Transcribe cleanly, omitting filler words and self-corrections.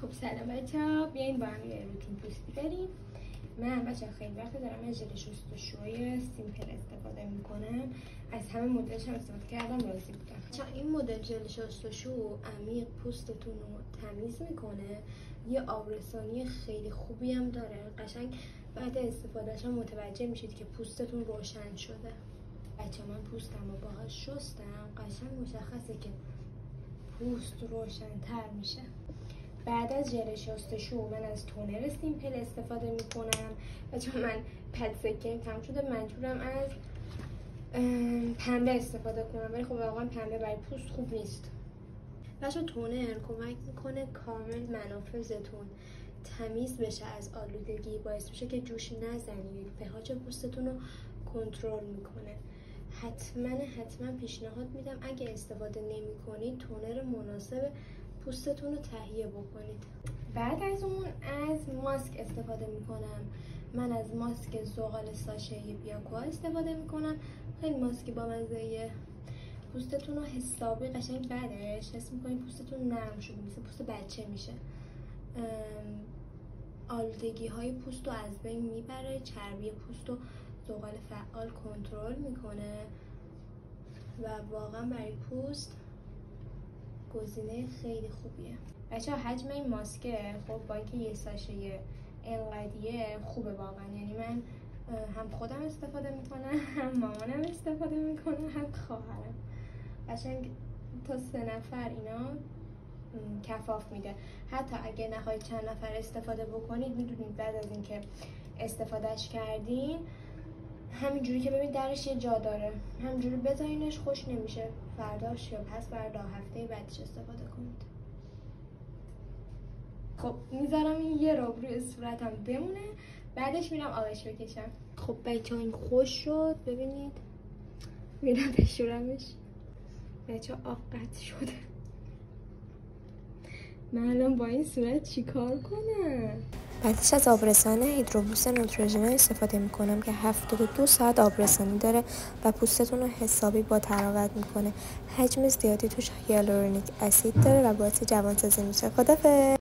خب سلام بچه‌ها، بیاین با هم یه روتین پوستی بریم. من بچه‌ها خیلی وقت دارم از ژل شستشوی سیمپل استفاده میکنم. از همه مدلش هم استفاده کردم، راضی بودم. بچه‌ها این مدل ژل شستشو عمیق پوستتون رو تمیز میکنه، یه آبرسانی خیلی خوبی هم داره. قشنگ بعد استفادهش هم متوجه میشید که پوستتون روشن شده. بچه‌ها من پوستم رو باهاش شستم، قشنگ مشخصه که پوست روشن‌تر میشه. بعد از ژل شستشو من از تونر سیمپل استفاده میکنم. بچه‌ها من پد سکه تموم شده، منظورم از پنبه استفاده کنم، ولی خب واقعا پنبه برای پوست خوب نیست. بچه‌ها تونر کمک میکنه کامل منافذتون تمیز بشه از آلودگی، باعث میشه که جوش نزنید، pH پوستتون رو کنترل میکنه. حتما پیشنهاد میدم اگه استفاده نمی‌کنید تونر مناسب پوستتون رو تهیه بکنید. بعد از اون از ماسک استفاده میکنم. من از ماسک زغال ساشه‌ای بیاکوا استفاده میکنم. خیلی ماسکی با مزه، پوستتون رو حسابی قشنگ بعدش حس میکنید پوستتون نرم شده، مثل پوست بچه میشه. آلودگی های پوست رو از بین میبره، چربی پوست رو زغال فعال کنترل میکنه و واقعا برای پوست گزینه خیلی خوبیه. بچه‌ها حجم این ماسکه خب با اینکه یه ساشه انقدیه خوبه واقعا، یعنی من هم خودم استفاده میکنم، هم مامانم استفاده میکنه، هم خواهرم. قشنگ تا 3 نفر اینا کفاف میده. حتی اگه نخواهید چند نفر استفاده بکنید، میدونید بعد از اینکه استفادهش کردین همینجوری که ببین درش یه جا داره، همینجوری بذارینش، خوش نمیشه، فرداش یا پس فردا هفته بعدش استفاده کنید. خب میذارم این یه رو روی صورتم بمونه، بعدش میرم آبش بکشم. خب بچه‌ها این خوش شد، ببینید میرم بشورمش. بچه‌ها آب قطع شده، من الان با این صورت چیکار کنم؟ بعدش از آبرسان هیدروبوست نوتروژنا استفاده میکنم که 72 ساعت آبرسانی داره و پوستتون رو حسابی با تراوت میکنه. حجم زیادی توش هیالورونیک اسید داره و باعث جوانسازی میشه. خدافظ.